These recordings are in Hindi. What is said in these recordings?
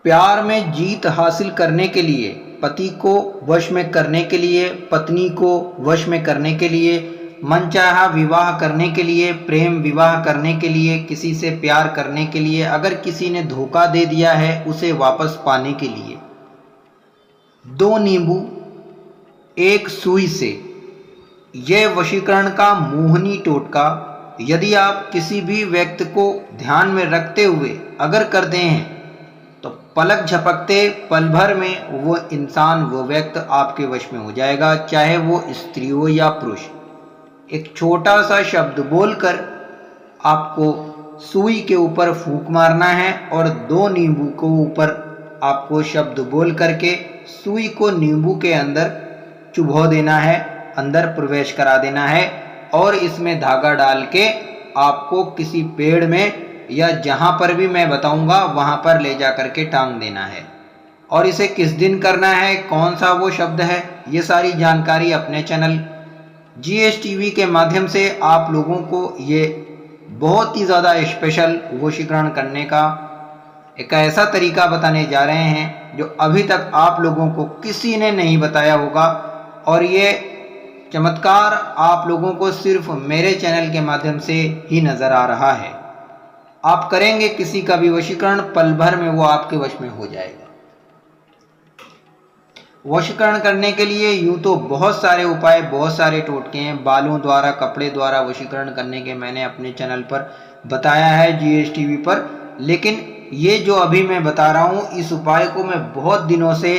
प्यार में जीत हासिल करने के लिए, पति को वश में करने के लिए, पत्नी को वश में करने के लिए, मनचाहा विवाह करने के लिए, प्रेम विवाह करने के लिए, किसी से प्यार करने के लिए, अगर किसी ने धोखा दे दिया है उसे वापस पाने के लिए, 2 नींबू 1 सुई से। यह वशीकरण का मोहनी टोटका यदि आप किसी भी व्यक्ति को ध्यान में रखते हुए अगर करते हैं तो पलक झपकते पल भर में वो इंसान, वो व्यक्ति आपके वश में हो जाएगा, चाहे वो स्त्री हो या पुरुष। एक छोटा सा शब्द बोलकर आपको सुई के ऊपर फूंक मारना है और 2 नींबू को ऊपर आपको शब्द बोल करके सुई को नींबू के अंदर चुभो देना है, अंदर प्रवेश करा देना है और इसमें धागा डाल के आपको किसी पेड़ में या जहां पर भी मैं बताऊंगा वहां पर ले जा करके टांग देना है। और इसे किस दिन करना है, कौन सा वो शब्द है, ये सारी जानकारी अपने चैनल GS के माध्यम से आप लोगों को ये बहुत ही ज़्यादा स्पेशल वशीकरण करने का एक ऐसा तरीका बताने जा रहे हैं जो अभी तक आप लोगों को किसी ने नहीं बताया होगा। और ये चमत्कार आप लोगों को सिर्फ मेरे चैनल के माध्यम से ही नज़र आ रहा है। आप करेंगे किसी का भी वशीकरण, पल भर में वो आपके वश में हो जाएगा। वशीकरण करने के लिए यूं तो बहुत सारे उपाय, बहुत सारे टोटके हैं। बालों द्वारा, कपड़े द्वारा वशीकरण करने के मैंने अपने चैनल पर बताया है GS पर, लेकिन ये जो अभी मैं बता रहा हूँ इस उपाय को मैं बहुत दिनों से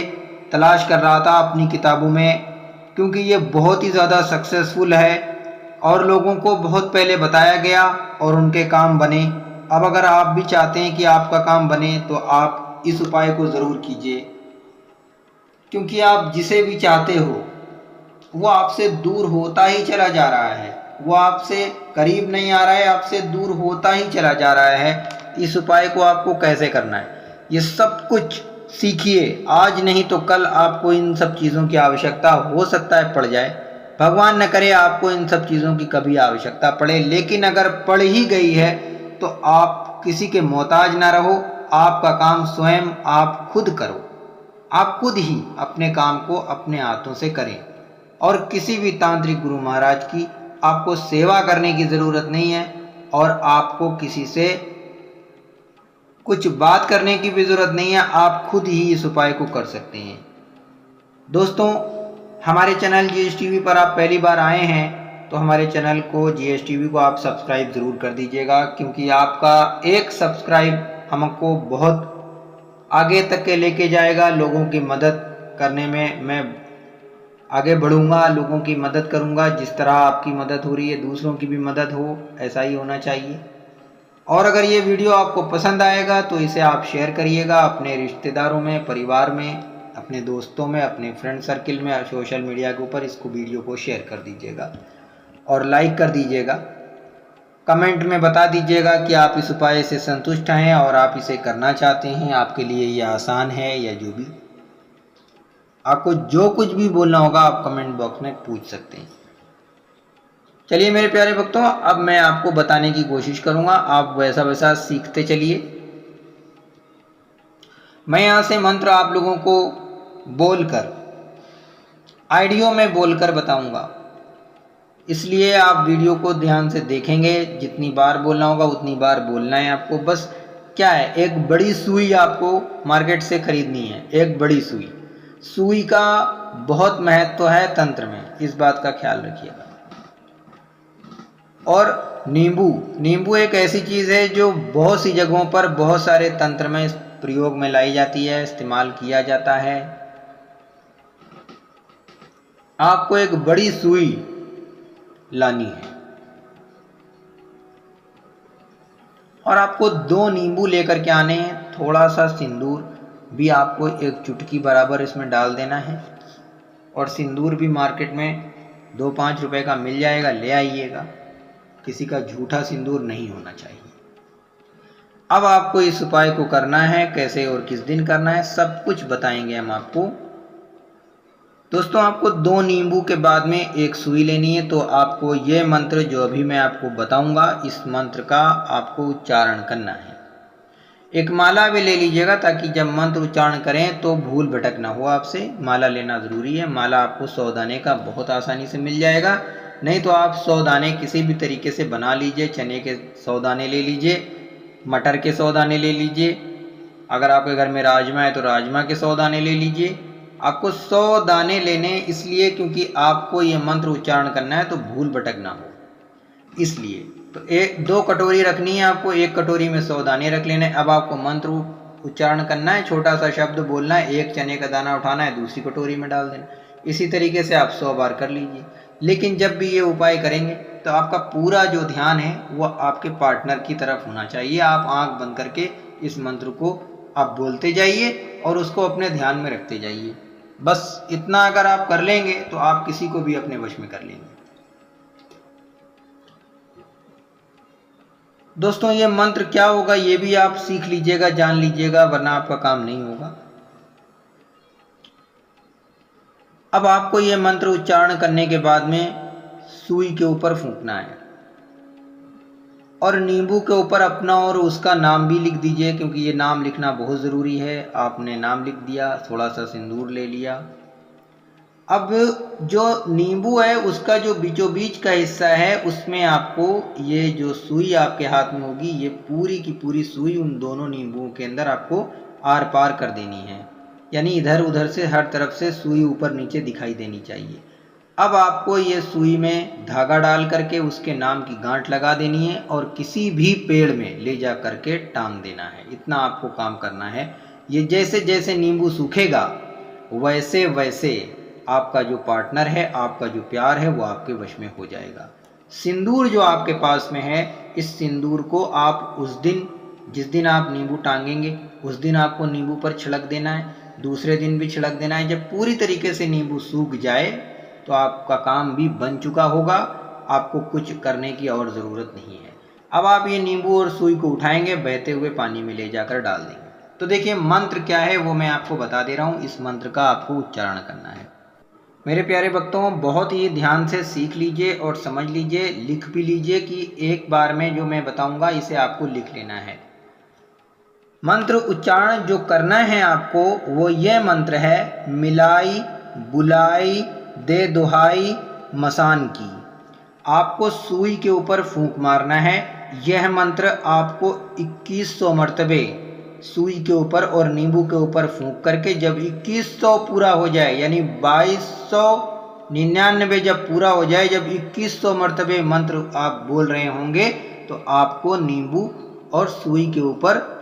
तलाश कर रहा था अपनी किताबों में, क्योंकि ये बहुत ही ज़्यादा सक्सेसफुल है और लोगों को बहुत पहले बताया गया और उनके काम बने। अब अगर आप भी चाहते हैं कि आपका काम बने तो आप इस उपाय को ज़रूर कीजिए, क्योंकि आप जिसे भी चाहते हो वो आपसे दूर होता ही चला जा रहा है, वो आपसे करीब नहीं आ रहा है, आपसे दूर होता ही चला जा रहा है। इस उपाय को आपको कैसे करना है ये सब कुछ सीखिए। आज नहीं तो कल आपको इन सब चीज़ों की आवश्यकता हो सकता है पड़ जाए। भगवान न करे आपको इन सब चीज़ों की कभी आवश्यकता पड़े, लेकिन अगर पड़ ही गई है तो आप किसी के मोहताज ना रहो। आपका काम स्वयं आप खुद करो, आप खुद ही अपने काम को अपने हाथों से करें और किसी भी तांत्रिक गुरु महाराज की आपको सेवा करने की ज़रूरत नहीं है और आपको किसी से कुछ बात करने की भी ज़रूरत नहीं है। आप खुद ही इस उपाय को कर सकते हैं। दोस्तों, हमारे चैनल GS पर आप पहली बार आए हैं तो हमारे चैनल को GS को आप सब्सक्राइब ज़रूर कर दीजिएगा, क्योंकि आपका एक सब्सक्राइब हमको बहुत आगे तक के लेके जाएगा। लोगों की मदद करने में मैं आगे बढ़ूंगा, लोगों की मदद करूंगा। जिस तरह आपकी मदद हो रही है दूसरों की भी मदद हो, ऐसा ही होना चाहिए। और अगर ये वीडियो आपको पसंद आएगा तो इसे आप शेयर करिएगा अपने रिश्तेदारों में, परिवार में, अपने दोस्तों में, अपने फ्रेंड सर्किल में, सोशल मीडिया के ऊपर इसको वीडियो को शेयर कर दीजिएगा और लाइक कर दीजिएगा। कमेंट में बता दीजिएगा कि आप इस उपाय से संतुष्ट हैं और आप इसे करना चाहते हैं, आपके लिए ये आसान है या जो भी। आपको जो कुछ भी बोलना होगा आप कमेंट बॉक्स में पूछ सकते हैं। चलिए मेरे प्यारे भक्तों, अब मैं आपको बताने की कोशिश करूंगा, आप वैसा वैसा सीखते चलिए। मैं यहाँ से मंत्र आप लोगों को बोलकर, ऑडियो में बोलकर बताऊंगा, इसलिए आप वीडियो को ध्यान से देखेंगे। जितनी बार बोलना होगा उतनी बार बोलना है आपको। बस क्या है, एक बड़ी सुई आपको मार्केट से खरीदनी है, एक बड़ी सुई। सुई का बहुत महत्व है तंत्र में, इस बात का ख्याल रखिएगा। और नींबू एक ऐसी चीज़ है जो बहुत सी जगहों पर बहुत सारे तंत्र में प्रयोग में लाई जाती है, इस्तेमाल किया जाता है। आपको एक बड़ी सुई लानी है और आपको 2 नींबू लेकर के आने हैं। थोड़ा सा सिंदूर भी आपको एक चुटकी बराबर इसमें डाल देना है और सिंदूर भी मार्केट में 2-5 रुपए का मिल जाएगा, ले आइएगा। किसी का झूठा सिंदूर नहीं होना चाहिए। अब आपको इस उपाय को करना है, कैसे और किस दिन करना है सब कुछ बताएंगे हम आपको। दोस्तों, आपको 2 नींबू के बाद में एक सुई लेनी है। तो आपको ये मंत्र जो अभी मैं आपको बताऊंगा, इस मंत्र का आपको उच्चारण करना है। एक माला भी ले लीजिएगा ताकि जब मंत्र उच्चारण करें तो भूल भटक ना हो आपसे। माला लेना ज़रूरी है। माला आपको 100 दाने का बहुत आसानी से मिल जाएगा। नहीं तो आप 100 दाने किसी भी तरीके से बना लीजिए। चने के 100 दाने ले लीजिए, मटर के 100 दाने ले लीजिए, अगर आपके घर में राजमा है तो राजमा के 100 दाने ले लीजिए। आपको 100 दाने लेने इसलिए क्योंकि आपको ये मंत्र उच्चारण करना है तो भूल भटक ना हो, इसलिए। तो 2 कटोरी रखनी है आपको, 1 कटोरी में 100 दाने रख लेने। अब आपको मंत्र उच्चारण करना है, छोटा सा शब्द बोलना है, 1 चने का दाना उठाना है, दूसरी कटोरी में डाल देना। इसी तरीके से आप 100 बार कर लीजिए। लेकिन जब भी ये उपाय करेंगे तो आपका पूरा जो ध्यान है वो आपके पार्टनर की तरफ होना चाहिए। आप आंख बंद करके इस मंत्र को आप बोलते जाइए और उसको अपने ध्यान में रखते जाइए। बस इतना अगर आप कर लेंगे तो आप किसी को भी अपने वश में कर लेंगे। दोस्तों ये मंत्र क्या होगा ये भी आप सीख लीजिएगा, जान लीजिएगा, वरना आपका काम नहीं होगा। अब आपको ये मंत्र उच्चारण करने के बाद में सुई के ऊपर फूंकना है और नींबू के ऊपर अपना और उसका नाम भी लिख दीजिए, क्योंकि ये नाम लिखना बहुत ज़रूरी है। आपने नाम लिख दिया, थोड़ा सा सिंदूर ले लिया। अब जो नींबू है उसका जो बीचों बीच का हिस्सा है उसमें आपको ये जो सुई आपके हाथ में होगी ये पूरी की पूरी सुई उन दोनों नींबुओं के अंदर आपको आर पार कर देनी है। यानी इधर उधर से हर तरफ से सुई ऊपर नीचे दिखाई देनी चाहिए। अब आपको ये सुई में धागा डाल करके उसके नाम की गांठ लगा देनी है और किसी भी पेड़ में ले जा करके टांग देना है। इतना आपको काम करना है। ये जैसे जैसे नींबू सूखेगा वैसे वैसे आपका जो पार्टनर है, आपका जो प्यार है वो आपके वश में हो जाएगा। सिंदूर जो आपके पास में है, इस सिंदूर को आप उस दिन जिस दिन आप नींबू टांगेंगे उस दिन आपको नींबू पर छिड़क देना है, दूसरे दिन भी छिड़क देना है। जब पूरी तरीके से नींबू सूख जाए तो आपका काम भी बन चुका होगा, आपको कुछ करने की और ज़रूरत नहीं है। अब आप ये नींबू और सुई को उठाएंगे, बहते हुए पानी में ले जाकर डाल देंगे। तो देखिए मंत्र क्या है वो मैं आपको बता दे रहा हूँ। इस मंत्र का आपको उच्चारण करना है। मेरे प्यारे भक्तों, बहुत ही ध्यान से सीख लीजिए और समझ लीजिए, लिख भी लीजिए कि एक बार में जो मैं बताऊंगा इसे आपको लिख लेना है। मंत्र उच्चारण जो करना है आपको वो यह मंत्र है, मिलाई बुलाई दे दुहाई मसान की। आपको सुई के ऊपर फूंक मारना है। यह मंत्र आपको 2100 मरतबे सुई के ऊपर और नींबू के ऊपर फूंक करके जब 2100 पूरा हो जाए, यानी 2299 जब पूरा हो जाए, जब 2100 मरतबे मंत्र आप बोल रहे होंगे तो आपको नींबू और सुई के ऊपर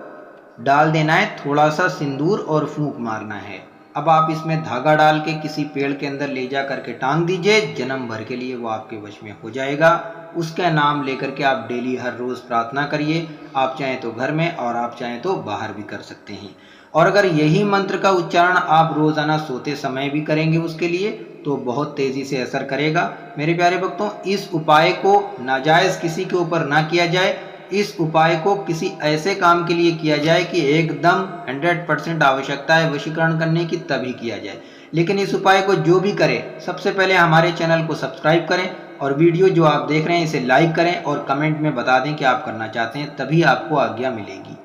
डाल देना है थोड़ा सा सिंदूर और फूंक मारना है। अब आप इसमें धागा डाल के किसी पेड़ के अंदर ले जा करके टांग दीजिए। जन्म भर के लिए वो आपके वश में हो जाएगा। उसका नाम लेकर के आप डेली हर रोज़ प्रार्थना करिए। आप चाहें तो घर में और आप चाहें तो बाहर भी कर सकते हैं। और अगर यही मंत्र का उच्चारण आप रोज़ाना सोते समय भी करेंगे उसके लिए तो बहुत तेज़ी से असर करेगा। मेरे प्यारे भक्तों, इस उपाय को नाजायज़ किसी के ऊपर ना किया जाए। इस उपाय को किसी ऐसे काम के लिए किया जाए कि एकदम 100% आवश्यकता है वशीकरण करने की, तभी किया जाए। लेकिन इस उपाय को जो भी करे सबसे पहले हमारे चैनल को सब्सक्राइब करें और वीडियो जो आप देख रहे हैं इसे लाइक करें और कमेंट में बता दें कि आप करना चाहते हैं, तभी आपको आज्ञा मिलेगी।